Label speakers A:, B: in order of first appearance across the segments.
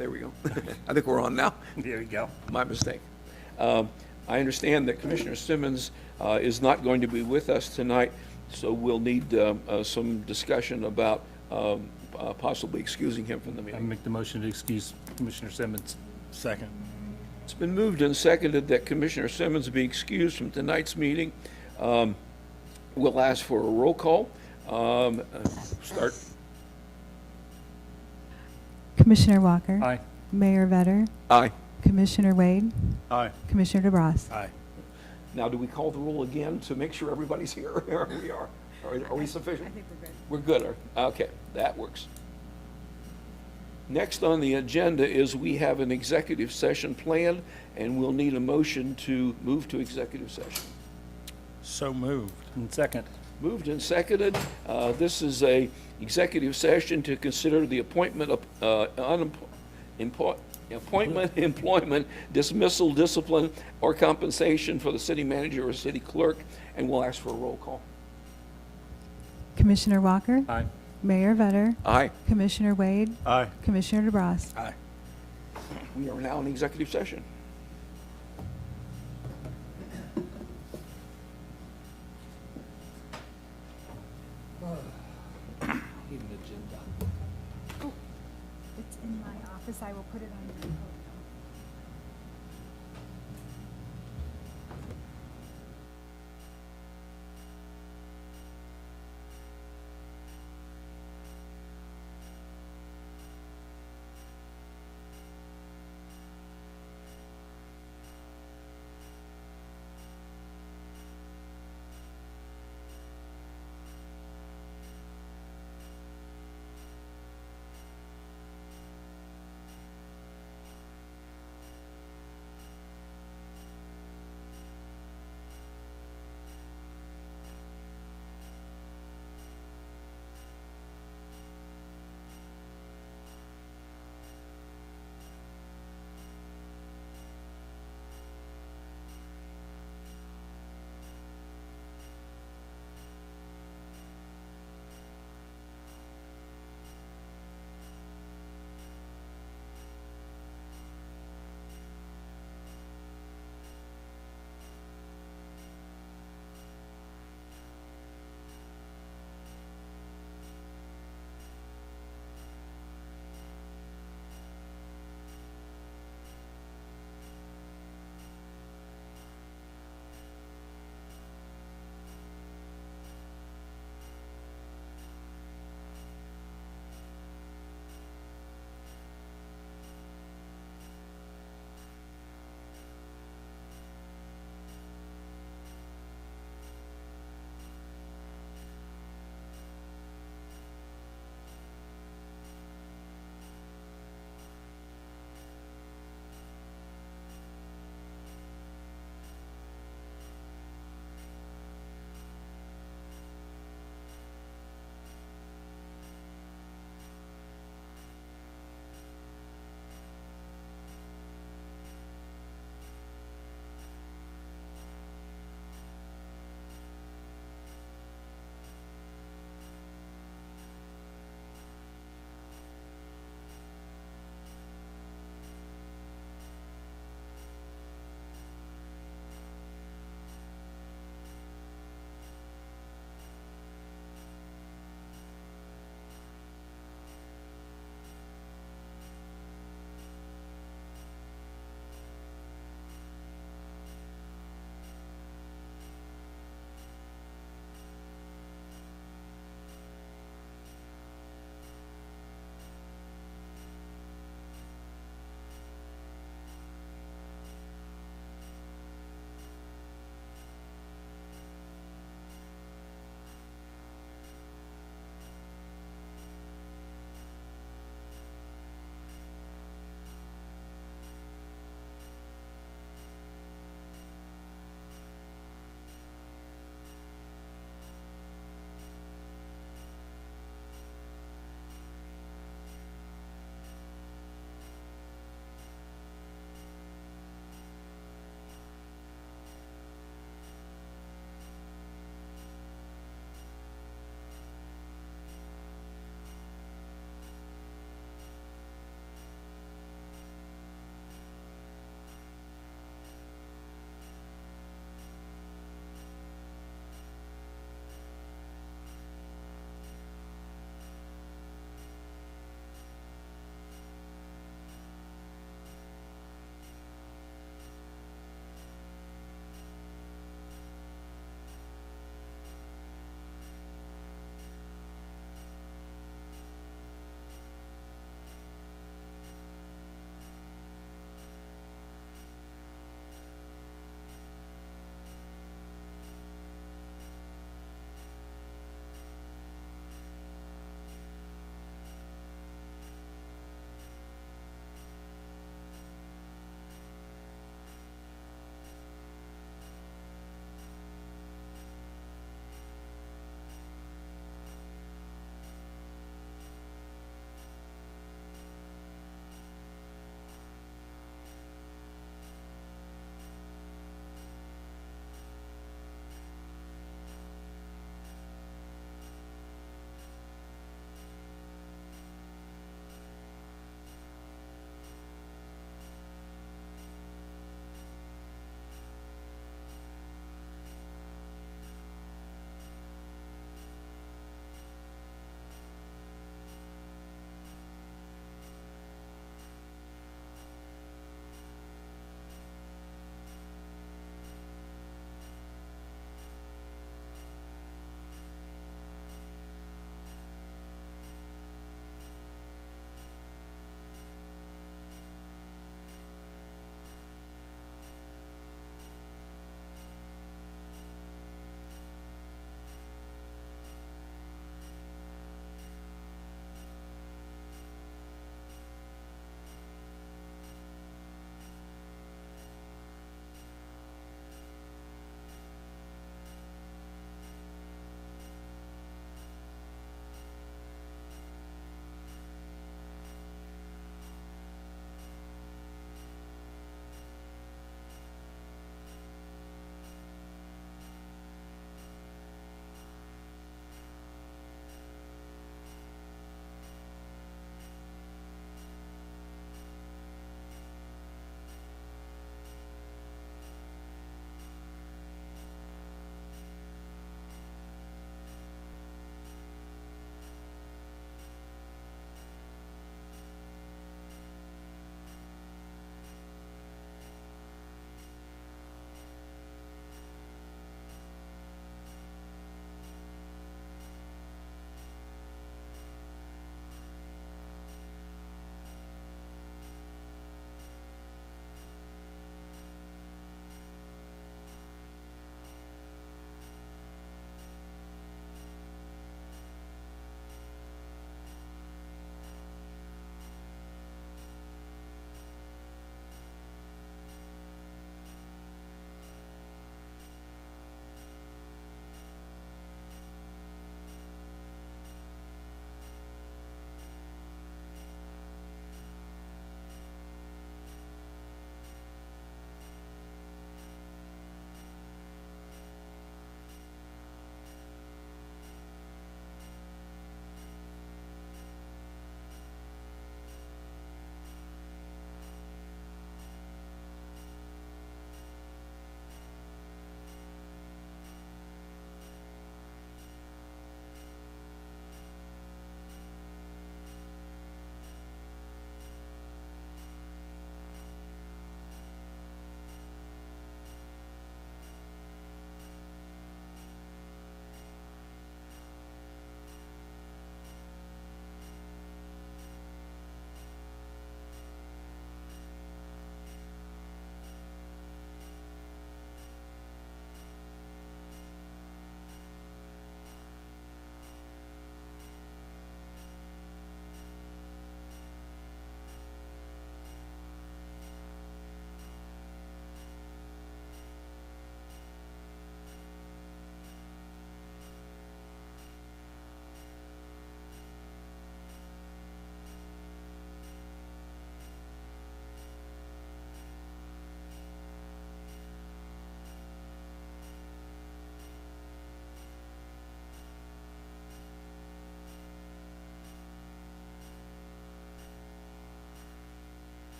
A: there we go. I think we're on now.
B: There you go.
A: My mistake. I understand that Commissioner Simmons is not going to be with us tonight, so we'll need some discussion about possibly excusing him from the
B: I
A: meeting.
B: make the motion to excuse Commissioner Simmons.
C: Second.
A: It's been moved and seconded that Commissioner Simmons be excused from tonight's meeting. We'll ask for a roll call. Start.
D: Commissioner Walker.
B: Aye.
D: Mayor Vetter.
A: Aye.
D: Commissioner Wade.
C: Aye.
D: Commissioner DeBras.
C: Aye.
A: Now, do we call the roll again to make sure everybody's here? Here we are. Are we sufficient? I think we're good. We're good. Okay, that works. Next on the agenda is we have an executive session planned, and we'll need a motion to move to executive session.
C: So moved.
B: And second.
A: Moved and seconded. This is a executive session to consider the appointment of employment, dismissal, discipline, or compensation for the city manager or city clerk, and we'll ask for a roll call.
D: Commissioner Walker.
B: Aye.
D: Mayor Vetter.
A: Aye.
D: Commissioner Wade.
C: Aye.
D: Commissioner DeBras.
C: Aye.
A: We are now in executive session.
D: It's in my office. I will put it on your.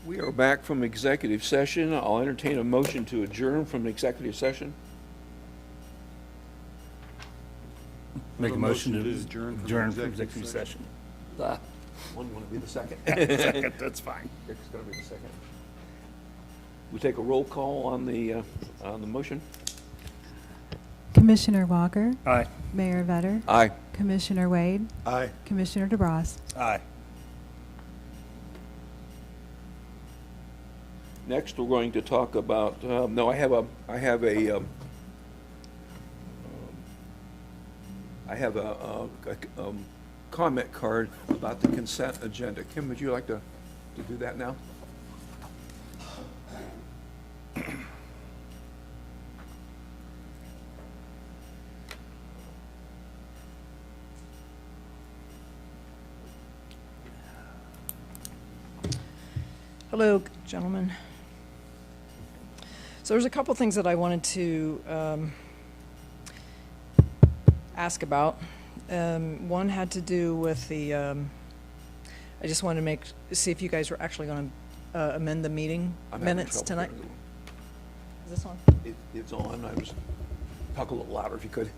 A: We are back from executive session. I'll entertain a motion to adjourn from executive session.
B: Make a motion to
C: adjourn
B: adjourn from executive session.
A: One want to be the second?
B: Second, that's fine.
A: Dick's going to be the second. We take a roll call on the motion.
D: Commissioner Walker,
B: Aye.
D: Mayor Vetter,
A: Aye.
D: Commissioner Wade,
C: Aye.
D: Commissioner DeBras.
B: Aye.
A: Next, we're going to talk about, no, I have a comment card about the consent agenda. Kim, would you like to do that now?
E: Hello, gentlemen. So there's a couple things that I wanted to ask about. One had to do with the, I just wanted to see if you guys were actually going to amend the meeting
A: I'm having
E: minutes
A: trouble
E: tonight.
A: hearing
E: Is this on?
A: It's on. I was, talk a little louder if you could.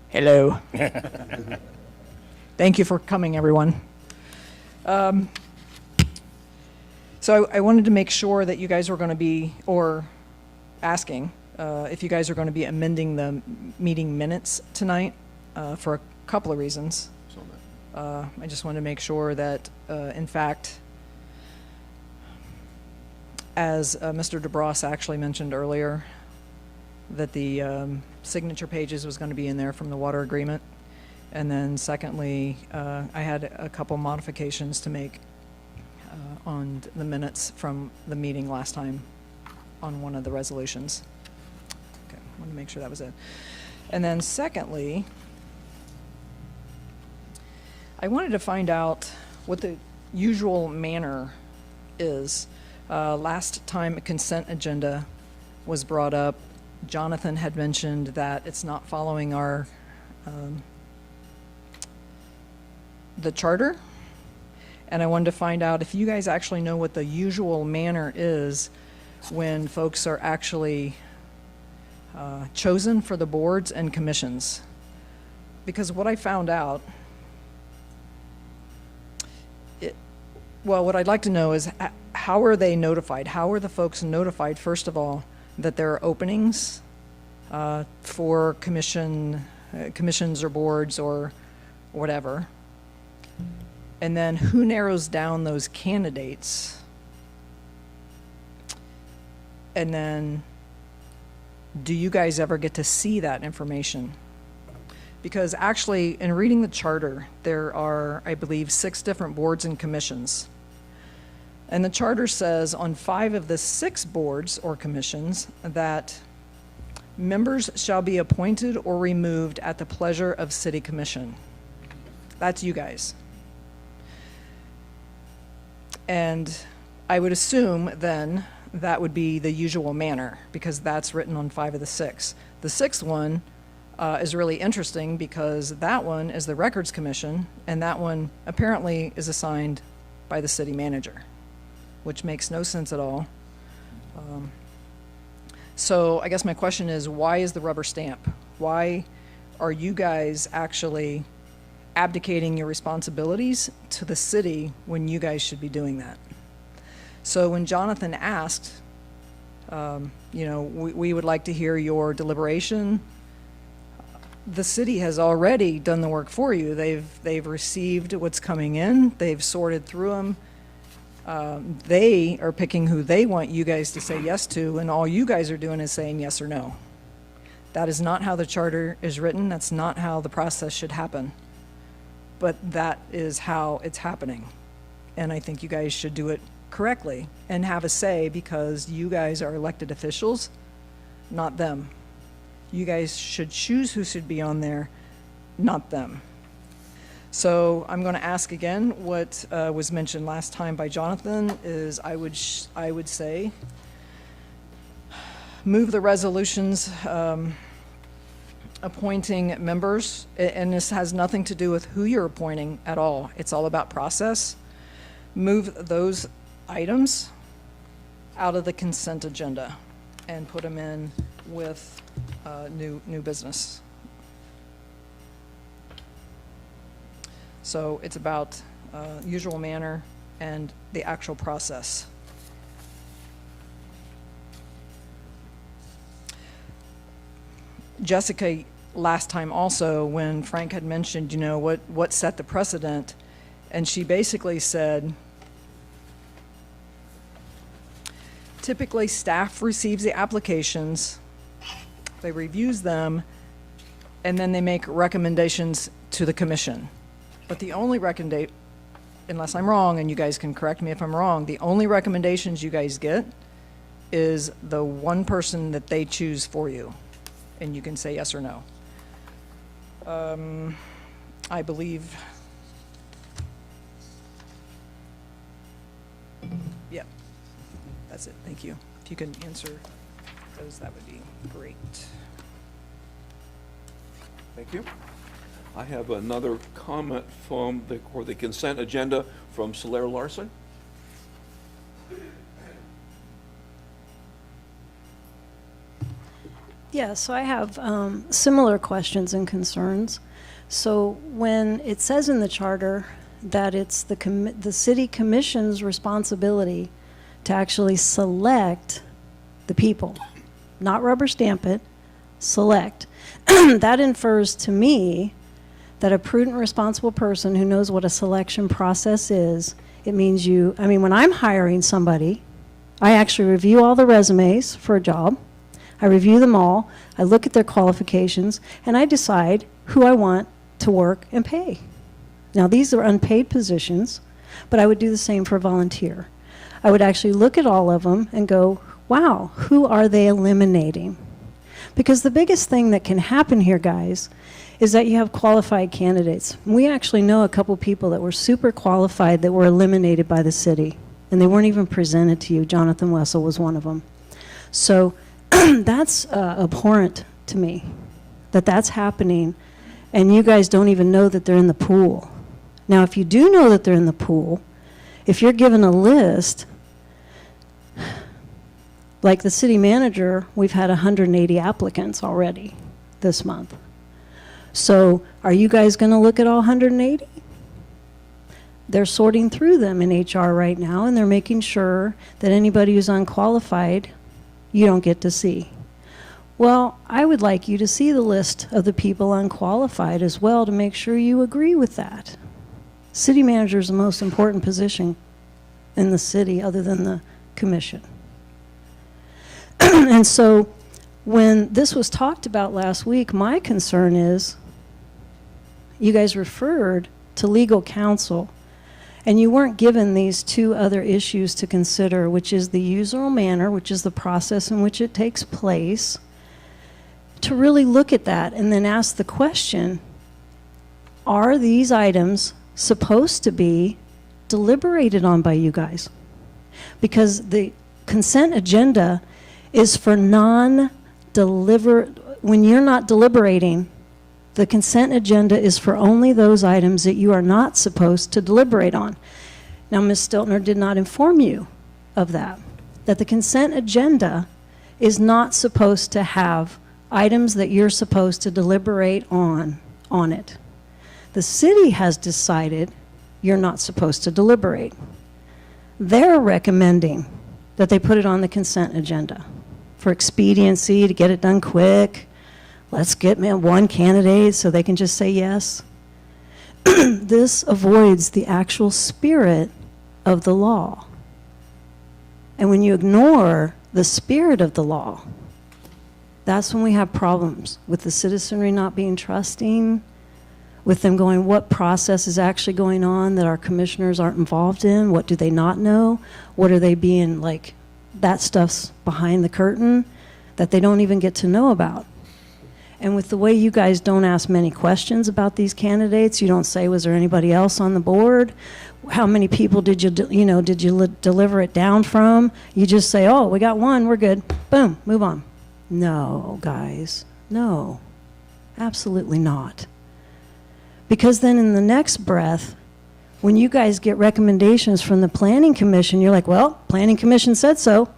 E: Hello. Thank you for coming, everyone. So I wanted to make sure that you guys were going to be, or asking if you guys are going to be amending the meeting minutes tonight for a couple of reasons.
A: It's on that.
E: I just wanted to make sure that, in fact, as Mr. DeBras actually mentioned earlier, that the signature pages was going to be in there from the water agreement. And then secondly, I had a couple modifications to make on the minutes from the meeting last time on one of the resolutions. Okay, I wanted to make sure that was it. And then secondly, I wanted to find out what the usual manner is. Last time a consent agenda was brought up, Jonathan had mentioned that it's not following our the charter. And I wanted to find out if you guys actually know what the usual manner is when folks are actually chosen for the boards and commissions. Because what I found out, what I'd like to know is how are they notified? How are the folks notified, first of all, that there are openings for commissions or boards or whatever? And then who narrows down those candidates? And then do you guys ever get to see that information? Because actually, in reading the charter, there are, I believe, 6 different boards and commissions. And the charter says on 5 of the 6 boards or commissions that members shall be appointed or removed at the pleasure of city commission. That's you guys. And I would assume then that would be the usual manner because that's written on 5 of the 6. The 6th one is really interesting because that one is the Records Commission, and that one apparently is assigned by the city manager, which makes no sense at all. So I guess my question is, why is the rubber stamp? Why are you guys actually abdicating your responsibilities to the city when you guys should be doing that? So when Jonathan asked, we would like to hear your deliberation, the city has already done the work for you. They've received what's coming in. They've sorted through them. They are picking who they want you guys to say yes to, and all you guys are doing is saying yes or no. That is not how the charter is written. That's not how the process should happen. But that is how it's happening. And I think you guys should do it correctly and have a say because you guys are elected officials, not them. You guys should choose who should be on there, not them. So I'm going to ask again what was mentioned last time by Jonathan is I would say move the resolutions appointing members, and this has nothing to do with who you're appointing at all. It's all about process. Move those items out of the consent agenda and put them in with new business. So it's about usual manner and the actual process. Jessica, last time also, when Frank had mentioned, you know, what set the precedent, and she basically said, typically staff receives the applications, they reviews them, and then they make recommendations to the commission. But the only unless I'm wrong, and you guys can correct me if I'm wrong, the only recommendations you guys get is the one person that they choose for you. And you can say yes or no. I believe, yeah, that's it, thank you. If you can answer those, that would be great.
A: Thank you. I have another comment for the consent agenda from Solaire Larson.
F: Yeah, so I have similar questions and concerns. So when it says in the charter that it's the city commission's responsibility to actually select the people, not rubber stamp it, select, that infers to me that a prudent, responsible person who knows what a selection process is, it means when I'm hiring somebody, I actually review all the resumes for a job. I review them all, I look at their qualifications, and I decide who I want to work and pay. Now, these are unpaid positions, but I would do the same for a volunteer. I would actually look at all of them and go, wow, who are they eliminating? Because the biggest thing that can happen here, guys, is that you have qualified candidates. We actually know a couple people that were super qualified that were eliminated by the city, and they weren't even presented to you. Jonathan Wessel was one of them. So that's abhorrent to me, that that's happening, and you guys don't even know that they're in the pool. Now, if you do know that they're in the pool, if you're given a list, like the city manager, we've had 180 applicants already this month. So are you guys going to look at all 180? They're sorting through them in HR right now, and they're making sure that anybody who's unqualified, you don't get to see. Well, I would like you to see the list of the people unqualified as well to make sure you agree with that. City manager is the most important position in the city other than the commission. And so when this was talked about last week, my concern is you guys referred to legal counsel and you weren't given these two other issues to consider, which is the usual manner, which is the process in which it takes place, to really look at that and then ask the question, are these items supposed to be deliberated on by you guys? Because the consent agenda is for when you're not deliberating, the consent agenda is for only those items that you are not supposed to deliberate on. Now, Ms. Stiltner did not inform you of that the consent agenda is not supposed to have items that you're supposed to deliberate on it. The city has decided you're not supposed to deliberate. They're recommending that they put it on the consent agenda for expediency, to get it done quick. Let's get one candidate so they can just say yes. This avoids the actual spirit of the law. And when you ignore the spirit of the law, that's when we have problems with the citizenry not being trusting, with them going, what process is actually going on that our commissioners aren't involved in? What do they not know? What are they being like, that stuff's behind the curtain that they don't even get to know about. And with the way you guys don't ask many questions about these candidates, you don't say, was there anybody else on the board? How many people did you deliver it down from? You just say, oh, we got one, we're good. Boom, move on. No, guys, no, absolutely not. Because then in the next breath, When you guys get recommendations from the planning commission, you're like, well, planning commission said so.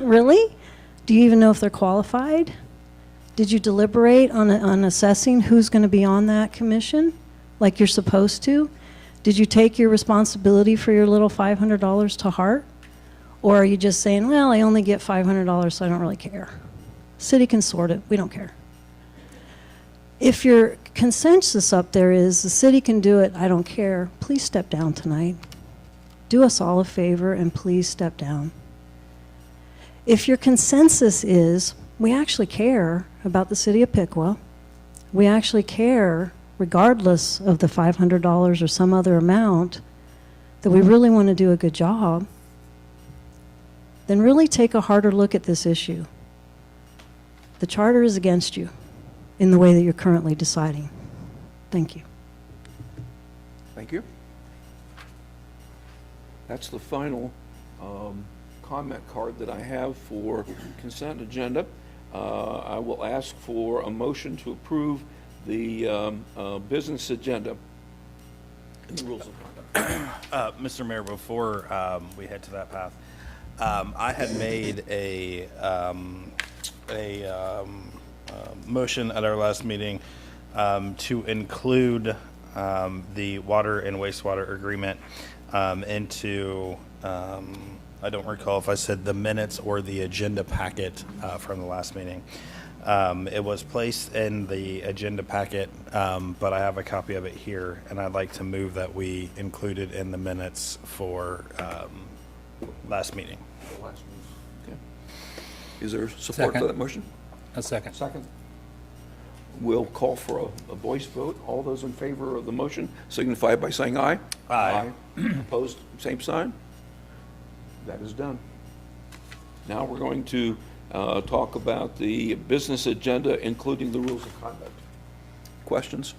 F: Really? Do you even know if they're qualified? Did you deliberate on assessing who's going to be on that commission like you're supposed to? Did you take your responsibility for your little $500 to heart? Or are you just saying, well, I only get $500, so I don't really care? City can sort it. We don't care. If your consensus up there is the city can do it, I don't care, please step down tonight. Do us all a favor and please step down. If your consensus is we actually care about the city of Piqua, we actually care regardless of the $500 or some other amount, that we really want to do a good job, then really take a harder look at this issue. The charter is against you in the way that you're currently deciding. Thank you.
A: Thank you. That's the final comment card that I have for consent agenda. I will ask for a motion to approve the business agenda and the rules of conduct.
B: Mr. Mayor, before we head to that path, I had made a motion at our last meeting to include the water and wastewater agreement into, I don't recall if I said the minutes or the agenda packet from the last meeting. It was placed in the agenda packet, but I have a copy of it here, and I'd like to move that we include it in the minutes for last meeting.
A: Okay. Is there support for
C: Second.
A: that motion?
C: A second.
A: Second. We'll call for a voice vote. All those in favor of the motion signify by saying aye.
B: Aye.
A: Opposed, same sign. That is done. Now we're going to talk about the business agenda, including the rules of conduct. Questions?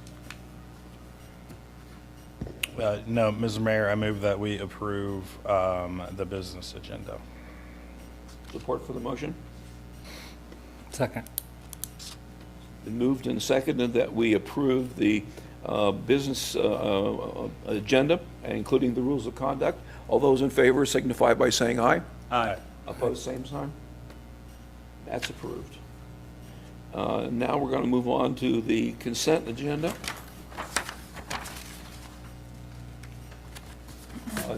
B: No, Mr. Mayor, I move that we approve the business agenda.
A: Support for the motion?
C: Second.
A: Been moved and seconded that we approve the business agenda, including the rules of conduct. All those in favor signify by saying aye.
B: Aye.
A: Opposed, same sign. That's approved. Now we're going to move on to the consent agenda.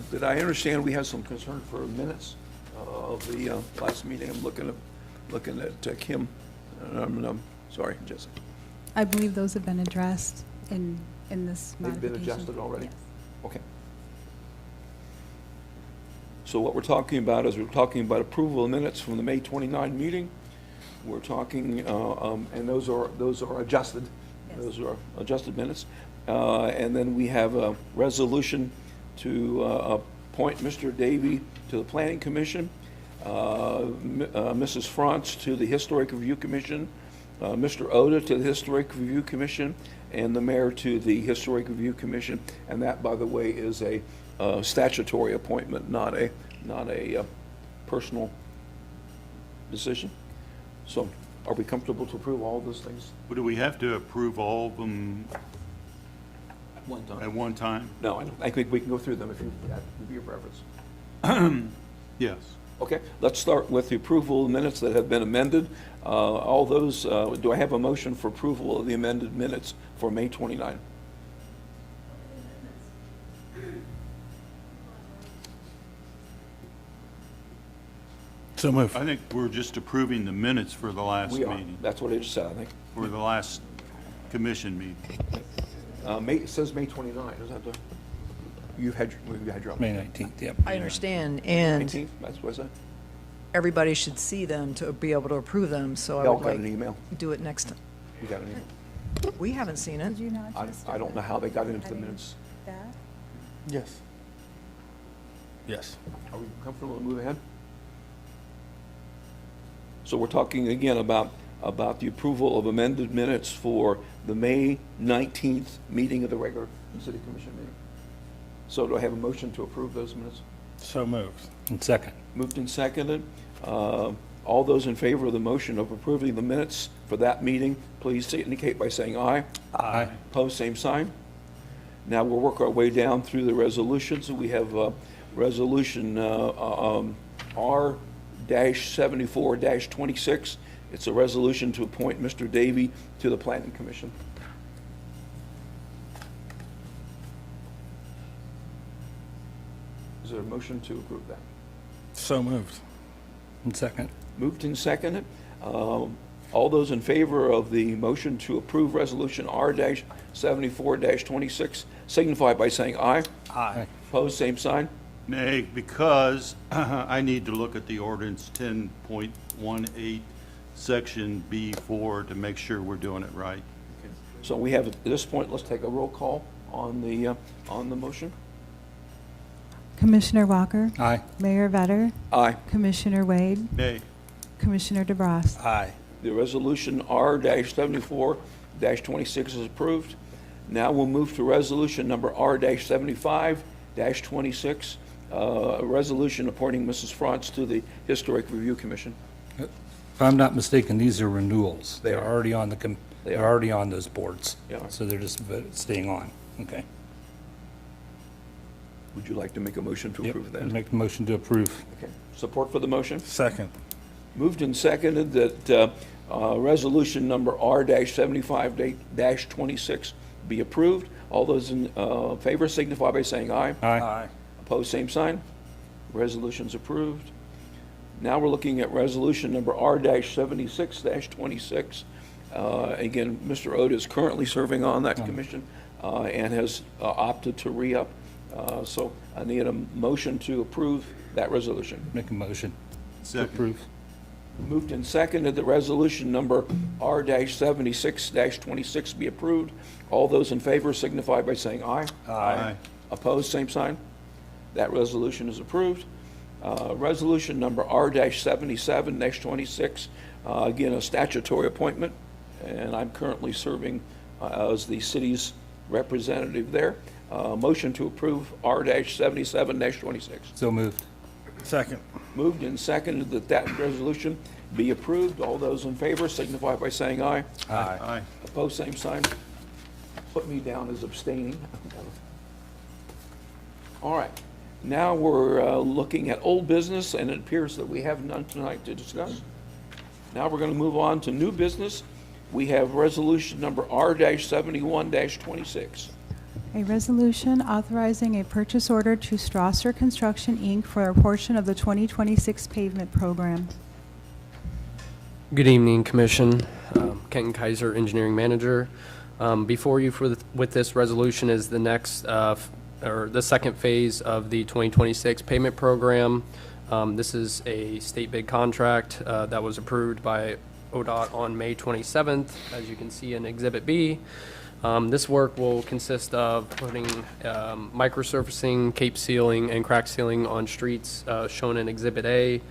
A: Did I understand we have some concern for minutes of the last meeting? I'm looking at Kim. Sorry, Jessica.
G: I believe those have been addressed in this
A: They've
G: modification.
A: been adjusted already?
G: Yes.
A: Okay. So what we're talking about is we're talking about approval of minutes from the May 29 meeting. We're talking, and those are adjusted.
G: Yes.
A: Those are adjusted minutes. And then we have a resolution to appoint Mr. Davy to the Planning Commission, Mrs. Frantz to the Historic Review Commission, Mr. Oda to the Historic Review Commission, and the mayor to the Historic Review Commission. And that, by the way, is a statutory appointment, not a personal decision. So are we comfortable to approve all of those things
H: Well, do we have to approve all of them
A: at one time?
H: at one time?
A: No, I think we can go through them if that would be your preference.
H: Yes.
A: Okay, let's start with the approval of minutes that have been amended. All those, do I have a motion for approval of the amended minutes for May 29?
B: So move.
H: I think we're just approving the minutes for the last
A: We are.
H: meeting,
A: That's what I just said, I think.
H: for the last commission meeting.
A: It says May 29, is that the, you had your.
C: May 19th, yep.
E: I understand, and
A: 19th, that's what I said.
E: everybody should see them to be able to approve them, so I
A: Y'all
E: would
A: got an
E: like,
A: email?
E: do it next time.
A: You got an email?
E: We haven't seen it.
D: Did you not just?
A: I don't know how they got into the minutes.
D: That?
B: Yes. Yes.
A: Are we comfortable to move ahead? So we're talking again about the approval of amended minutes for the May 19th meeting of the regular city commission meeting. So do I have a motion to approve those minutes?
B: So moved.
C: And second.
A: Moved and seconded. All those in favor of the motion of approving the minutes for that meeting, please indicate by saying aye.
C: Aye.
A: Opposed, same sign. Now we'll work our way down through the resolutions. We have Resolution R-74-26. It's a resolution to appoint Mr. Davy to the Planning Commission. Is there a motion to approve that?
C: So moved. And second.
A: Moved and seconded. All those in favor of the motion to approve Resolution R-74-26 signify by saying aye.
C: Aye.
A: Opposed, same sign.
H: Nay, because I need to look at the ordinance 10.18, Section B4, to make sure we're doing it right.
A: So we have, at this point, let's take a roll call on the motion.
G: Commissioner Walker,
C: Aye.
G: Mayor Vetter,
A: Aye.
G: Commissioner Wade,
H: Nay.
G: Commissioner DeBras.
C: Aye.
A: The resolution R-74-26 is approved. Now we'll move to resolution number R-75-26, a resolution appointing Mrs. Frantz to the Historic Review Commission.
C: If I'm not mistaken, these are renewals.
A: They
C: They're
A: are.
C: already on the,
A: They
C: they're
A: are.
C: already on those boards.
A: They are.
C: So they're just staying on. Okay.
A: Would you like to make a motion to
C: Yep.
A: approve that?
C: Make the motion to approve.
A: Okay. Support for the motion?
B: Second.
A: Moved and seconded that resolution number R-75-26 be approved. All those in favor signify by saying aye.
C: Aye.
A: Opposed, same sign. Resolution's approved. Now we're looking at resolution number R-76-26. Again, Mr. Oda is currently serving on that commission and has opted to re-up. So I need a motion to approve that resolution.
C: Make a motion to
H: Second.
C: approve.
A: Moved and seconded that resolution number R-76-26 be approved. All those in favor signify by saying aye.
H: Aye.
A: Opposed, same sign. That resolution is approved. Resolution number R-77-26, again, a statutory appointment, and I'm currently serving as the city's representative there. Motion to approve R-77-26.
C: So moved.
B: Second.
A: Moved and seconded that that resolution be approved. All those in favor signify by saying aye.
H: Aye.
A: Opposed, same sign. Put me down as abstaining. All right. Now we're looking at old business, and it appears that we have none tonight to discuss. Now we're going to move on to new business. We have resolution number R-71-26.
G: A resolution authorizing a purchase order to Strasser Construction, Inc. for a portion of the 2026 pavement program.
I: Good evening, Commission. Kenton Kaiser, Engineering Manager. Before you with this resolution is the next, or the second phase of the 2026 payment program. This is a state bid contract that was approved by ODOT on May 27th, as you can see in Exhibit B. This work will consist of putting microsurfacing, cape sealing, and crack sealing on streets shown in Exhibit A,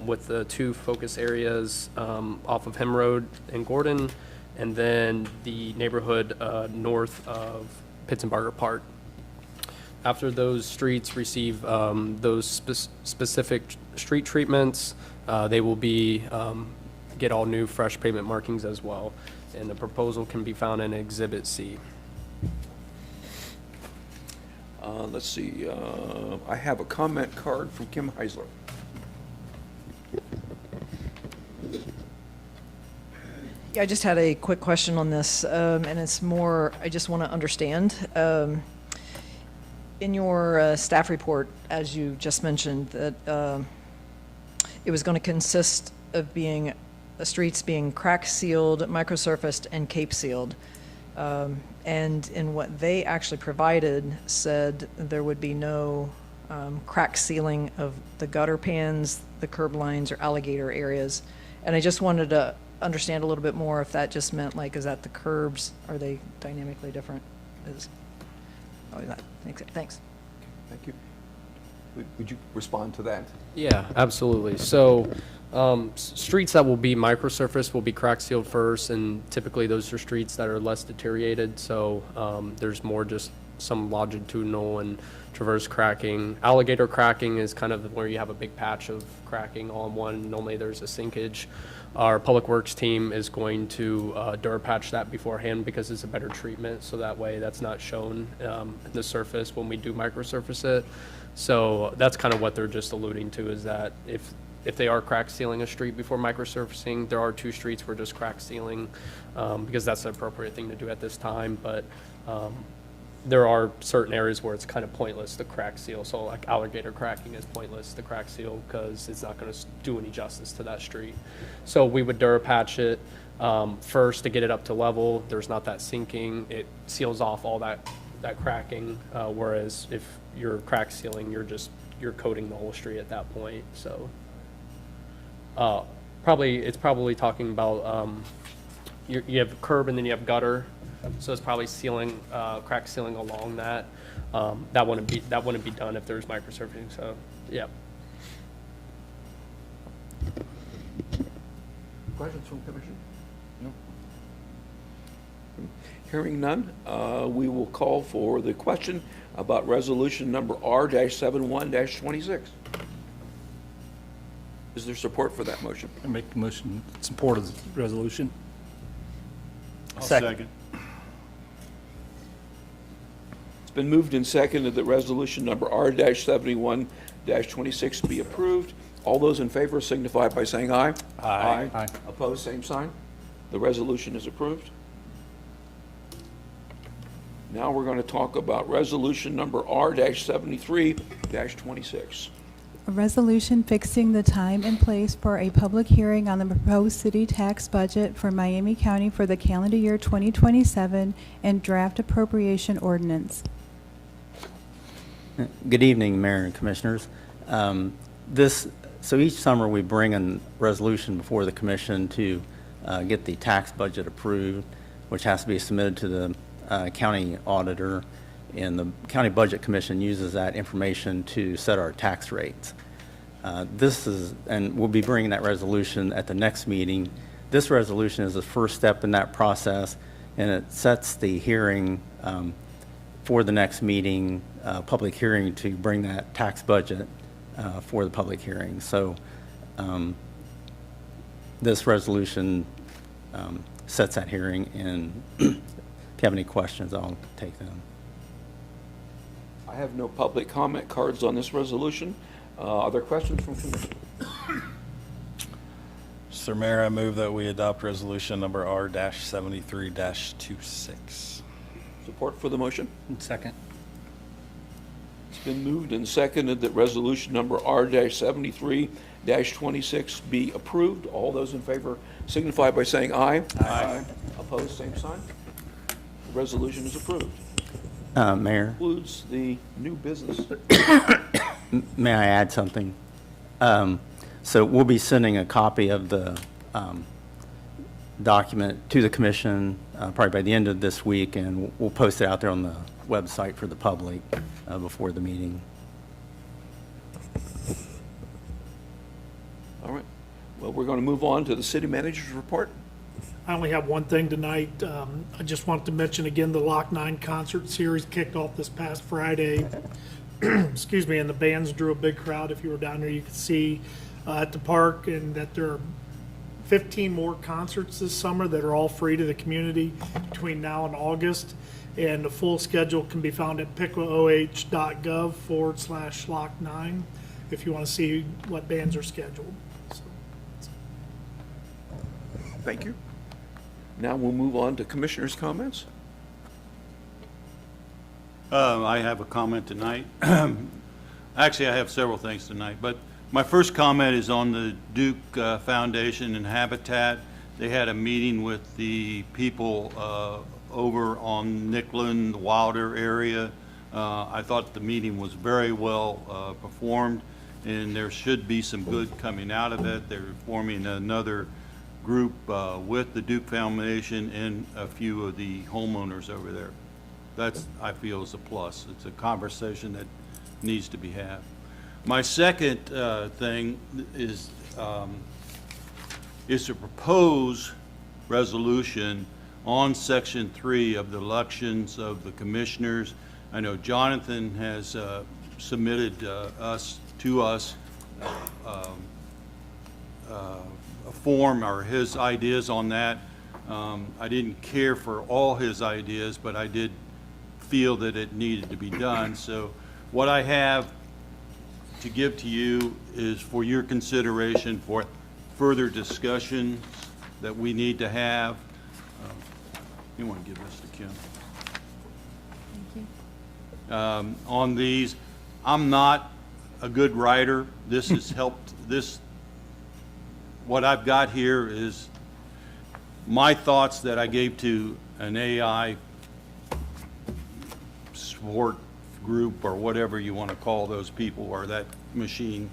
I: with the two focus areas off of Hem Road and Gordon, and then the neighborhood north of Pittsburgh Park. After those streets receive those specific street treatments, they will be get all new fresh pavement markings as well. And the proposal can be found in Exhibit C.
A: Let's see, I have a comment card from Kim Heisler.
E: Yeah, I just had a quick question on this, and it's more, I just want to understand. In your staff report, as you just mentioned, that it was going to consist of being streets being crack sealed, microsurfaced, and cape sealed. And in what they actually provided said there would be no crack sealing of the gutter pans, the curb lines, or alligator areas. And I just wanted to understand a little bit more if that just meant, like, is that the curbs, are they dynamically different? Thanks.
A: Thank you. Would you respond to that?
I: Yeah, absolutely. So streets that will be microsurfaced will be crack sealed first, and typically those are streets that are less deteriorated. So there's more just some longitudinal and traverse cracking. Alligator cracking is kind of where you have a big patch of cracking all in one. Normally there's a sinkage Our Public Works team is going to Durapatch that beforehand because it's a better treatment, so that way that's not shown in the surface when we do microsurface it. So that's kind of what they're just alluding to, is that if they are crack sealing a street before microsurfacing, there are 2 streets we're just crack sealing because that's the appropriate thing to do at this time. But there are certain areas where it's kind of pointless to crack seal. So like alligator cracking is pointless to crack seal because it's not going to do any justice to that street. So we would Durapatch it first to get it up to level. There's not that sinking. It seals off all that cracking. Whereas if you're crack sealing, you're coating the whole street at that point. So it's probably talking about you have curb and then you have gutter. So it's probably sealing, crack sealing along that. That wouldn't be done if there's microsurfacing. So, yeah.
A: Questions from Commission? No. Hearing none, we will call for the question about resolution number R-71-26. Is there support for that motion?
C: I make the motion in support of the resolution.
H: I'll
B: Second.
H: second.
A: It's been moved and seconded that resolution number R-71-26 be approved. All those in favor signify by saying aye.
B: Aye.
C: Aye.
A: Opposed, same sign. The resolution is approved. Now we're going to talk about resolution number R-73-26.
G: A resolution fixing the time and place for a public hearing on the proposed city tax budget for Miami County for the calendar year 2027 and draft appropriation ordinance.
J: Good evening, Mayor and Commissioners. So each summer we bring a resolution before the Commission to get the tax budget approved, which has to be submitted to the county auditor, and the County Budget Commission uses that information to set our tax rates. And we'll be bringing that resolution at the next meeting. This resolution is the first step in that process, and it sets the hearing for the next meeting, public hearing, to bring that tax budget for the public hearing. So this resolution sets that hearing, and if you have any questions, I'll take them.
A: I have no public comment cards on this resolution. Are there questions from Commission?
B: Mr. Mayor, I move that we adopt resolution number R-73-26.
A: Support for the motion?
C: Second.
A: It's been moved and seconded that resolution number R-73-26 be approved. All those in favor signify by saying aye. Aye. Opposed, same sign. The resolution is approved.
J: Mayor,
A: Includes the new business.
J: may I add something? So we'll be sending a copy of the document to the Commission probably by the end of this week, and we'll post it out there on the website for the public before the meeting.
A: All right. Well, we're going to move on to the city manager's report.
K: I only have one thing tonight. I just wanted to mention again, the Lock 9 concert series kicked off this past Friday. Excuse me, and the bands drew a big crowd. If you were down there, you could see at the park, and that there are 15 more concerts this summer that are all free to the community between now and August. And the full schedule can be found at piquaoh.gov/Lock9 if you want to see what bands are scheduled. So,
A: Thank you. Now we'll move on to commissioners' comments.
H: I have a comment tonight. Actually, I have several things tonight, but my first comment is on the Duke Foundation and Habitat. They had a meeting with the people over on Nickland, the Wilder area. I thought the meeting was very well performed, and there should be some good coming out of it. They're forming another group with the Duke Foundation and a few of the homeowners over there. That's, I feel, is a plus. It's a conversation that needs to be had. My second thing is to propose resolution on Section 3 of the elections of the commissioners. I know Jonathan has submitted to us a form or his ideas on that. I didn't care for all his ideas, but I did feel that it needed to be done. So what I have to give to you is for your consideration for further discussions that we need to have. You want to give this to Kim?
G: Thank you.
H: On these, I'm not a good writer. This has helped. What I've got here is my thoughts that I gave to an AI support group or whatever you want to call those people or that machine.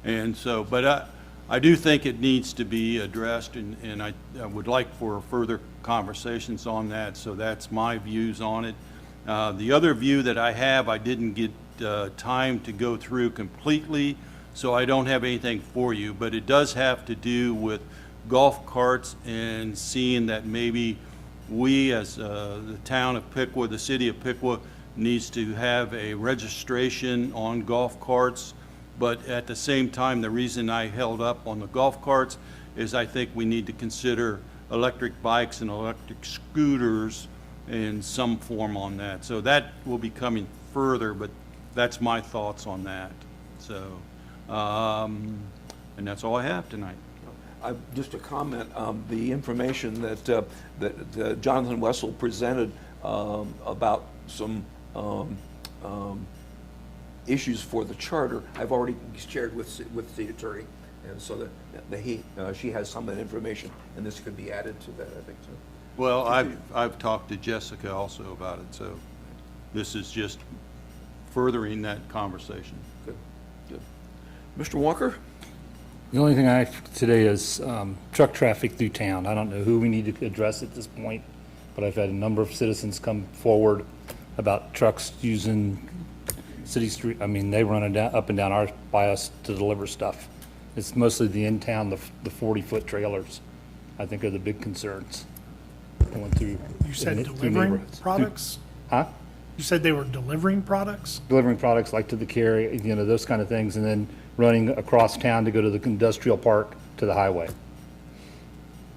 H: And so, but I do think it needs to be addressed, and I would like for further conversations on that. So that's my views on it. The other view that I have, I didn't get time to go through completely, so I don't have anything for you, but it does have to do with golf carts and seeing that maybe we as the town of Piqua, the city of Piqua, needs to have a registration on golf carts. But at the same time, the reason I held up on the golf carts is I think we need to consider electric bikes and electric scooters in some form on that. So that will be coming further, but that's my thoughts on that. So, and that's all I have tonight.
A: Just a comment, the information that Jonathan Wessel presented about some issues for the charter, I've already shared with the attorney, and so that she has some of that information, and this could be added to that, I think, too.
H: Well, I've talked to Jessica also about it, so this is just furthering that conversation.
A: Good, good. Mr. Walker?
C: The only thing I have today is truck traffic through town. I don't know who we need to address at this point, but I've had a number of citizens come forward about trucks using city street. I mean, they run up and down by us to deliver stuff. It's mostly the in-town, the 40-foot trailers, I think, are the big concerns. Going through.
K: You said
C: through
K: delivering
C: neighborhoods.
K: products?
C: Huh?
K: You said they were delivering products?
C: Delivering products like to the carry, those kind of things, and then running across town to go to the industrial park to the highway.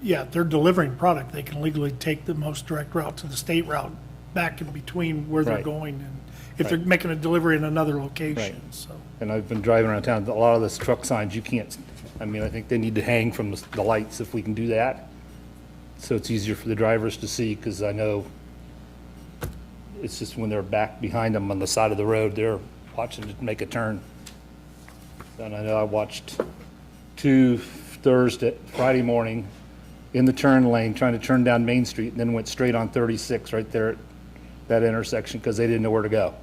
K: Yeah, they're delivering product. They can legally take the most direct route to the state route back in between where they're
C: Right.
K: going, and if they're
C: Right.
K: making a delivery in another location,
C: Right.
K: so.
C: And I've been driving around town, a lot of those truck signs, you can't, I mean, I think they need to hang from the lights if we can do that. So it's easier for the drivers to see, because I know it's just when they're back behind them on the side of the road, they're watching it make a turn. And I know I watched Friday morning in the turn lane, trying to turn down Main Street, and then went straight on 36 right there at that intersection because they didn't know where to go.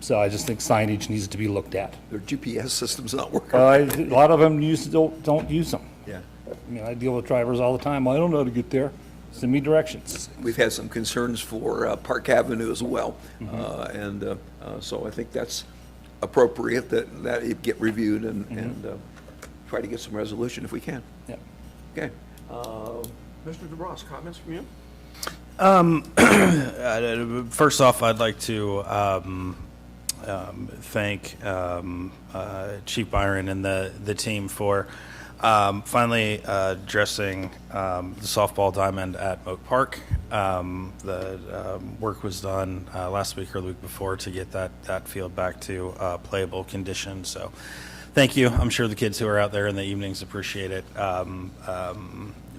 C: So I just think signage needs to be looked at.
A: Their GPS system's not working.
C: A lot of them don't use them.
A: Yeah.
C: I mean, I deal with drivers all the time. I don't know how to get there. Send me directions.
A: We've had some concerns for Park Avenue as well. So I think that's appropriate that it get reviewed and try to get some resolution if we can.
C: Yeah.
A: Okay. Mr. DeBras, comments from you?
B: First off, I'd like to thank Chief Byron and the team for finally addressing the softball diamond at Oak Park. The work was done last week or the week before to get that field back to playable condition. So thank you. I'm sure the kids who are out there in the evenings appreciate it.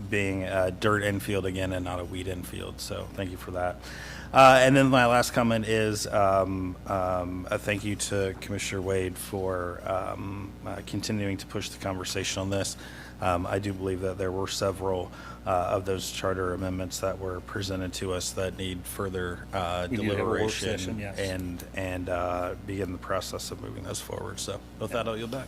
B: Being a dirt infield again and not a weed infield. So thank you for that. And then my last comment is a thank you to Commissioner Wade for continuing to push the conversation on this. I do believe that there were several of those charter amendments that were presented to us that need further
C: We need to have a work
B: deliberation
C: session, yes.
B: and begin the process of moving those forward. So with that, I'll yield back.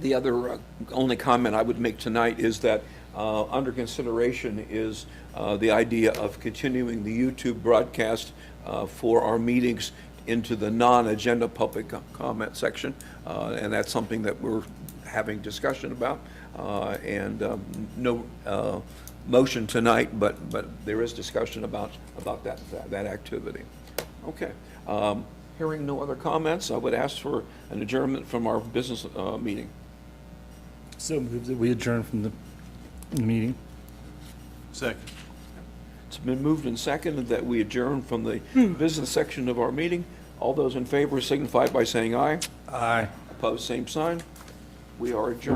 A: The other only comment I would make tonight is that under consideration is the idea of continuing the YouTube broadcast for our meetings into the non-agenda public comment section. And that's something that we're having discussion about. No motion tonight, but there is discussion about that activity. Okay. Hearing no other comments, I would ask for an adjournment from our business meeting.
C: So moved that we adjourn from the meeting.
H: Second.
A: It's been moved and seconded that we adjourn from the business section of our meeting. All those in favor signify by saying aye.
C: Aye.
A: Opposed, same sign. We are adjourned.